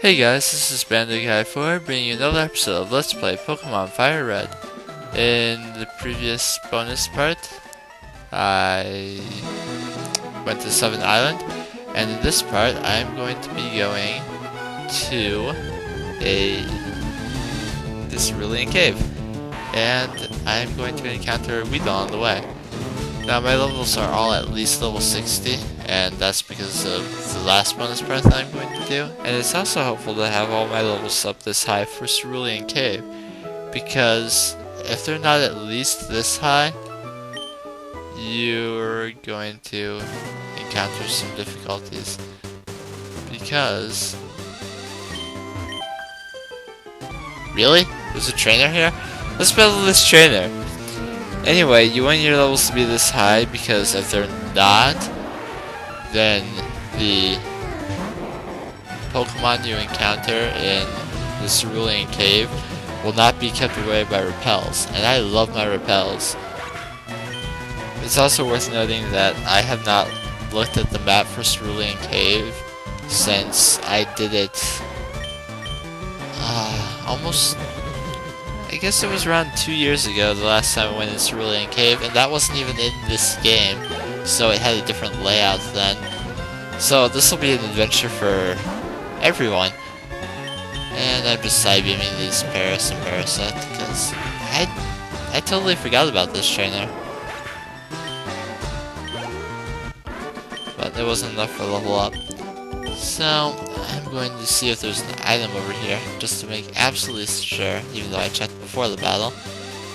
Hey guys, this is Bandit Guy 4 bringing you another episode of Let's Play Pokemon FireRed. In the previous bonus part, I went to Seven Island, and in this part, I'm going to be going to the Cerulean Cave, and I'm going to encounter Weedle on the way. Now my levels are all at least level 60, and that's because of the last bonus part that I'm going to do. And it's also helpful to have all my levels up this high for Cerulean Cave, because if they're not at least this high, you're going to encounter some difficulties. Because... Really? There's a trainer here? Let's battle this trainer! Anyway, you want your levels to be this high because if they're not, then the Pokemon you encounter in the Cerulean Cave will not be kept away by repels, and I love my repels. It's also worth noting that I have not looked at the map for Cerulean Cave since I did it I guess it was around 2 years ago, the last time I went in Cerulean Cave, and that wasn't even in this game, so it had a different layout then. So this will be an adventure for everyone. And I'm just side beaming these Paris and Parasect, because I totally forgot about this trainer. But it wasn't enough for level up. So, I'm going to see if there's an item over here, just to make absolutely sure, even though I checked before the battle.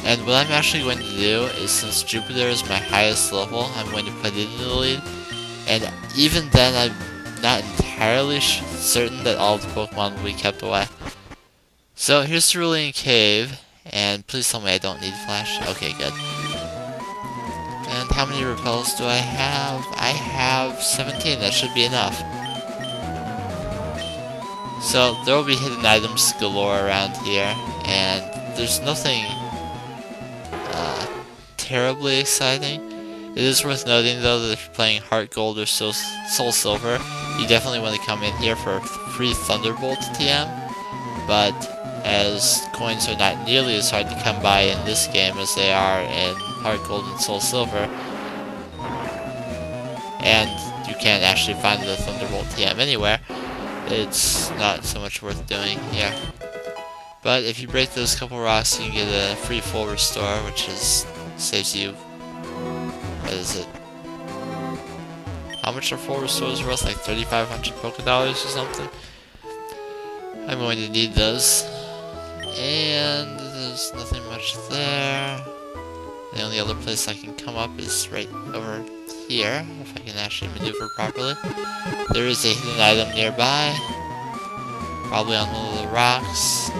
And what I'm actually going to do is, since Jupiter is my highest level, I'm going to put it in the lead. And even then, I'm not entirely certain that all of the Pokemon will be kept away. So, here's Cerulean Cave, and please tell me I don't need Flash. Okay, good. And how many repels do I have? I have 17, that should be enough. So, there will be hidden items galore around here, and there's nothing terribly exciting. It is worth noting, though, that if you're playing Heart Gold or Soul Silver, you definitely want to come in here for a free Thunderbolt TM, but as coins are not nearly as hard to come by in this game as they are in Heart Gold and Soul Silver, and you can't actually find the Thunderbolt TM anywhere, it's not so much worth doing here. But if you break those couple rocks, you can get a free full restore, which saves you, what is it? How much are full restores worth? Like 3,500 Pokédollars or something? I'm going to need those. And there's nothing much there. The only other place I can come up is right over here, if I can actually maneuver properly. There is a hidden item nearby, probably on one of the rocks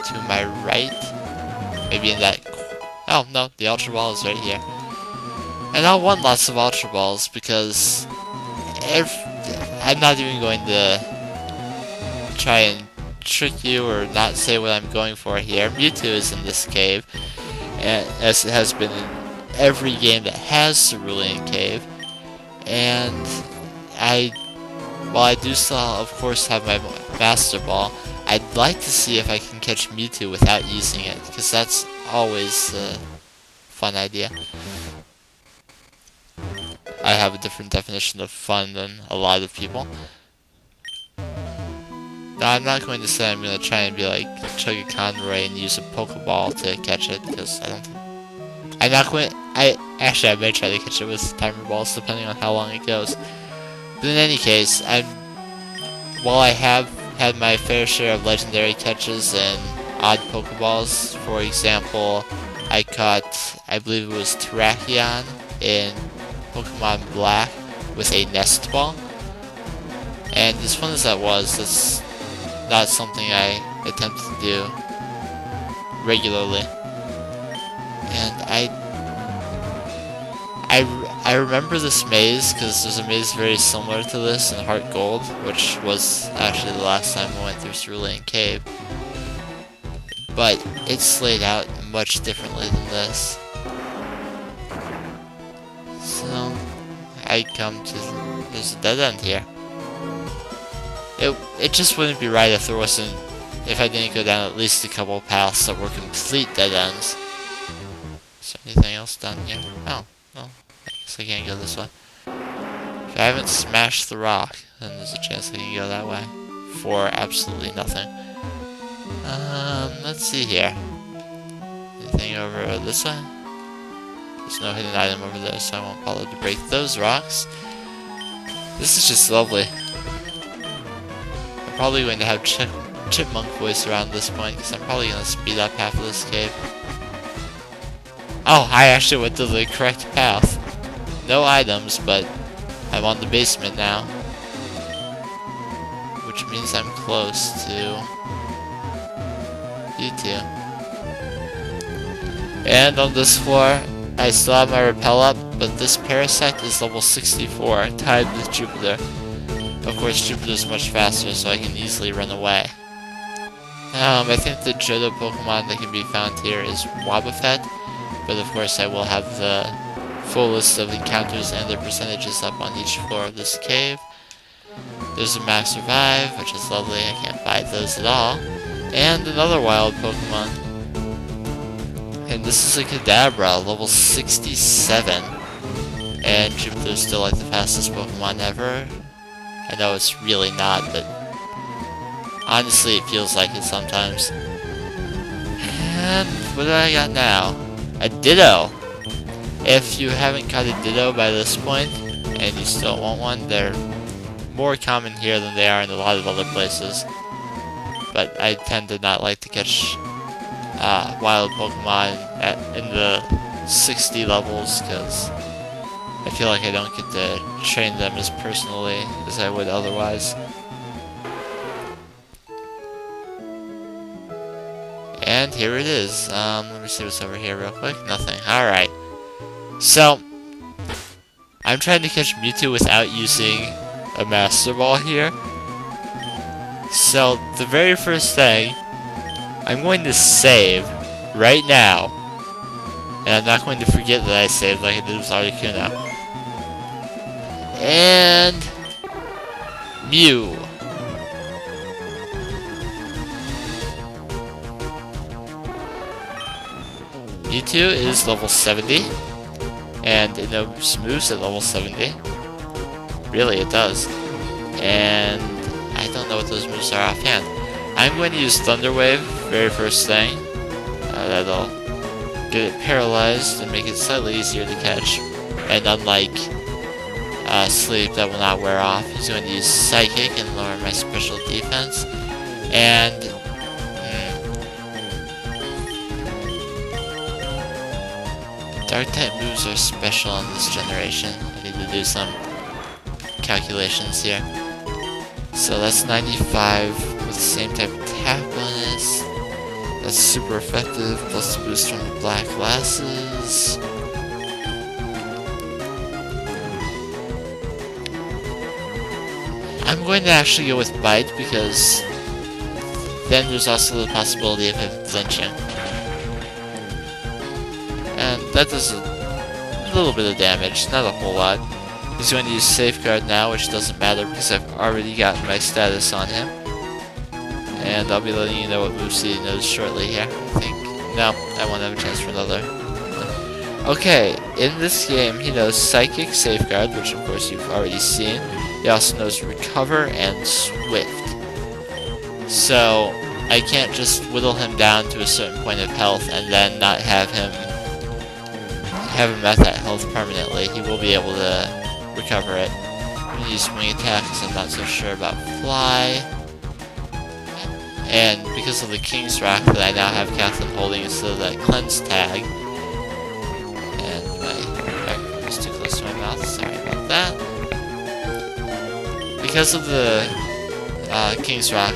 to my right, maybe in that. Oh no, the Ultra Ball is right here, and I want lots of Ultra Balls because I'm not even going to try and trick you or not say what I'm going for here. Mewtwo is in this cave, and as it has been in every game that has Cerulean Cave, and while I do still, of course, have my Master Ball, I'd like to see if I can catch Mewtwo without using it, because that's always a fun idea. I have a different definition of fun than a lot of people. Now, I'm not going to say I'm going to try and be like Chugga Conroy and use a Pokeball to catch it, because I don't think... I'm not going... I may try to catch it with timer balls, depending on how long it goes. But in any case, while I have had my fair share of legendary catches and odd Pokeballs, for example, I caught, I believe it was Terrakion in Pokemon Black with a Nest Ball. And as fun as that was, that's not something I attempt to do regularly. And I remember this maze because there's a maze very similar to this in Heart Gold, which was actually the last time I went through Cerulean Cave. But it's laid out much differently than this. So I come to... there's a dead end here. it just wouldn't be right if I didn't go down at least a couple paths that were complete dead ends. Is there anything else down here? Oh, well, I guess I can't go this way. If I haven't smashed the rock, then there's a chance I can go that way. For absolutely nothing. Let's see here. Anything over this way? There's no hidden item over there, so I won't bother to break those rocks. This is just lovely. I'm probably going to have chipmunk voice around this point, because I'm probably going to speed up half of this cave. Oh, I actually went to the correct path. No items, but I'm on the basement now. Which means I'm close to you two. And on this floor, I still have my repel up, but this parasite is level 64, tied with Jupiter. Of course, Jupiter is much faster, so I can easily run away. I think the Johto Pokemon that can be found here is Wobbuffet, but of course I will have the full list of encounters and their percentages up on each floor of this cave. There's a Max Revive, which is lovely, I can't fight those at all. And another wild Pokemon. And this is a Kadabra, level 67. And Jupiter's still like the fastest Pokemon ever. I know it's really not, but honestly it feels like it sometimes. And what do I got now? A Ditto! If you haven't caught a Ditto by this point, and you still want one, they're more common here than they are in a lot of other places. But I tend to not like to catch wild Pokemon in the 60 levels, because I feel like I don't get to train them as personally as I would otherwise. And here it is. Let me see what's over here real quick. Nothing. Alright. So, I'm trying to catch Mewtwo without using a Master Ball here. So, the very first thing, I'm going to save right now. And I'm not going to forget that I saved like I did with Articuno. And Mew. Mewtwo is level 70. And it knows moves at level 70. Really, it does. And I don't know what those moves are offhand. I'm going to use Thunder Wave, very first thing. That'll get it paralyzed and make it slightly easier to catch. And unlike Sleep, that will not wear off. He's going to use Psychic and lower my special defense. And Dark-type moves are special in this generation. I need to do some calculations here. So that's 95 with the same type of attack bonus. That's super effective, plus the boost from the black glasses. I'm going to actually go with Bite, because then there's also the possibility of him flinching. And that does a little bit of damage, not a whole lot. He's going to use Safeguard now, which doesn't matter because I've already gotten my status on him. And I'll be letting you know what moves he knows shortly here, I think. No, I won't have a chance for another. Okay, in this game he knows Psychic, Safeguard, which of course you've already seen. He also knows Recover and Swift. So, I can't just whittle him down to a certain point of health and then not have him at that health permanently. He will be able to recover it. I'm going to use Wing Attack because I'm not so sure about Fly. And because of the King's Rock that I now have Catherine holding instead of that Cleanse tag. And my microphone is too close to my mouth, sorry about that. Because of the King's Rock,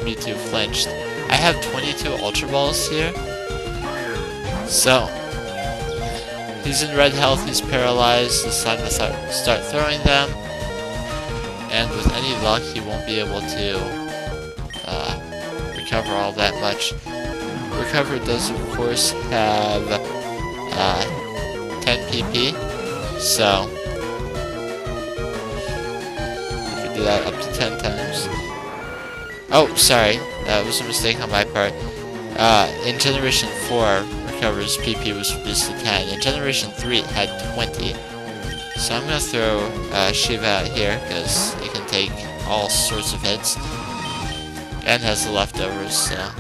Mewtwo flinched. I have 22 Ultra Balls here. So, he's in red health, he's paralyzed, it's time to start throwing them. And with any luck, he won't be able to recover all that much. Recover does, of course, have 10 PP, so if we did that up to 10 times. Oh, sorry, that was a mistake on my part. In Generation 4, Recover's PP was reduced to 10. In Generation 3, it had 20. So I'm gonna throw Shiva out here, because it can take all sorts of hits. And has the leftovers, so...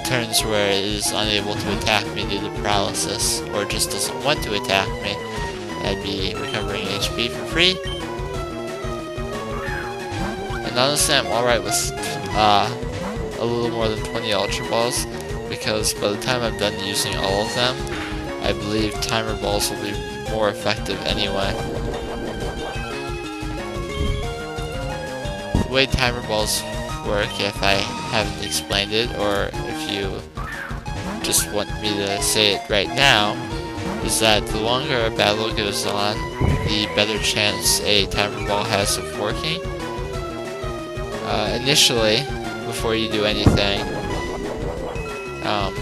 turns where it is unable to attack me due to paralysis, or just doesn't want to attack me, I'd be recovering HP for free. And honestly, I'm alright with a little more than 20 Ultra Balls, because by the time I'm done using all of them, I believe Timer Balls will be more effective anyway. The way Timer Balls work, if I haven't explained it, or if you just want me to say it right now, is that the longer a battle goes on, the better chance a Timer Ball has of working. Initially, before you do anything,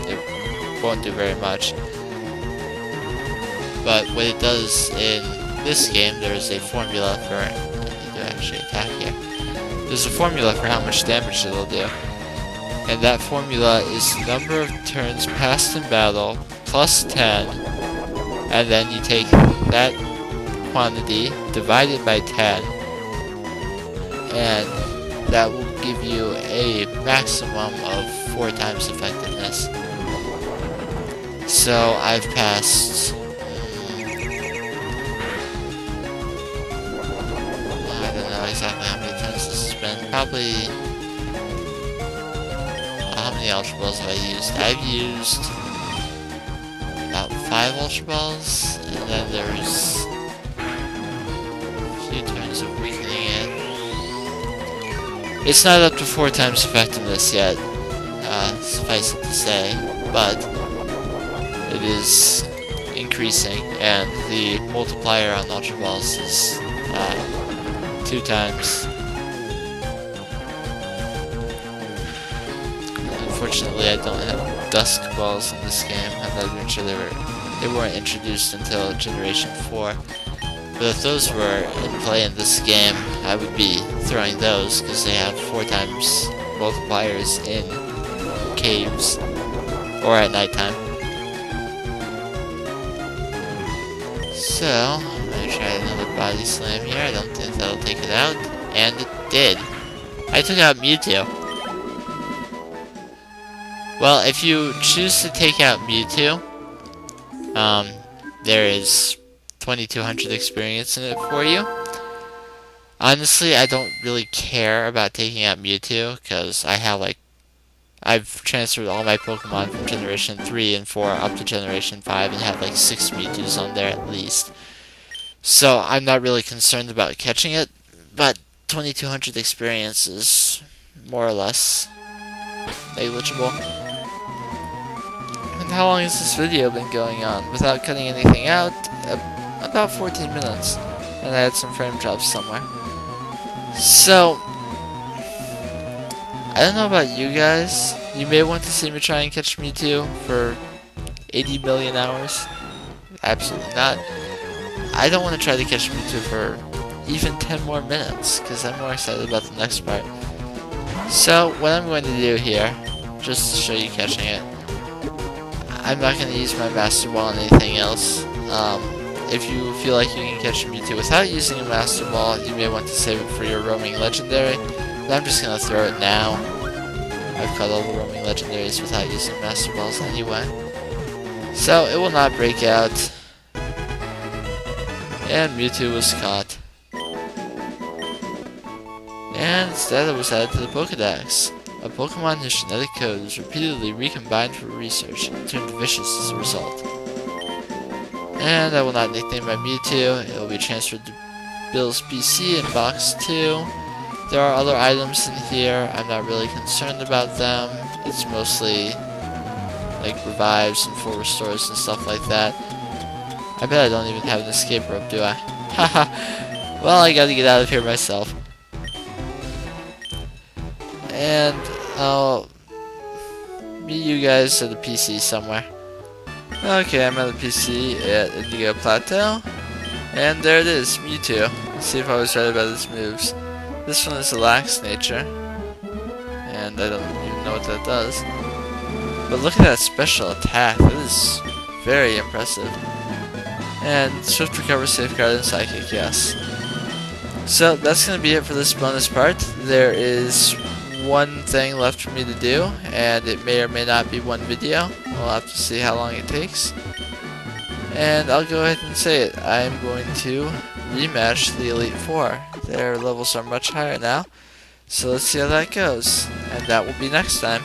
it won't do very much. But what it does in this game, there's a formula for... I need to actually attack here. There's a formula for how much damage it'll do. And that formula is the number of turns passed in battle, plus 10, and then you take that quantity, divide it by 10, and that will give you a maximum of 4 times effectiveness. So I've passed... I don't know exactly how many turns this has been. Probably... how many Ultra Balls have I used? I've used about 5 Ultra Balls, and then there's a few turns of weakening it. It's not up to 4 times effectiveness yet, suffice it to say, but it is increasing, and the multiplier on Ultra Balls is 2 times. Unfortunately, I don't have Dusk Balls in this game. I'm not even sure they weren't introduced until Generation 4. But if those were in play in this game, I would be throwing those, because they have 4 times multipliers in caves, or at nighttime. So, I'm gonna try another body slam here. I don't think that'll take it out, and it did. I took out Mewtwo. Well, if you choose to take out Mewtwo, there is 2200 experience in it for you. Honestly, I don't really care about taking out Mewtwo, because I've transferred all my Pokemon from Generation 3 and 4 up to Generation 5 and have like 6 Mewtwo's on there at least. So I'm not really concerned about catching it, but 2200 experience is more or less negligible. And how long has this video been going on? Without cutting anything out, about 14 minutes. And I had some frame drops somewhere. So, I don't know about you guys. You may want to see me try and catch Mewtwo for 80 million hours. Absolutely not. I don't want to try to catch Mewtwo for even 10 more minutes, because I'm more excited about the next part. So, what I'm going to do here, just to show you catching it, I'm not going to use my Master Ball on anything else. If you feel like you can catch Mewtwo without using a Master Ball, you may want to save it for your roaming legendary, but I'm just going to throw it now. I've caught all the roaming legendaries without using Master Balls anyway. So, it will not break out. And Mewtwo was caught. And instead it was added to the Pokédex. A Pokemon whose genetic code was repeatedly recombined for research and turned vicious as a result. And I will not nickname my Mewtwo. It will be transferred to Bill's PC in Box 2. There are other items in here. I'm not really concerned about them. It's mostly like revives and full restores and stuff like that. I bet I don't even have an escape rope, do I? Haha. Well, I gotta get out of here myself. And I'll meet you guys at the PC somewhere. Okay, I'm at the PC at Indigo Plateau. And there it is, Mewtwo. see if I was right about his moves. This one is a lax nature, and I don't even know what that does. But look at that special attack. That is very impressive. And Swift Recover, Safeguard, and Psychic, yes. So that's going to be it for this bonus part. There is one thing left for me to do, and it may or may not be one video. We'll have to see how long it takes. And I'll go ahead and say it. I'm going to rematch the Elite Four. Their levels are much higher now. So let's see how that goes. And that will be next time.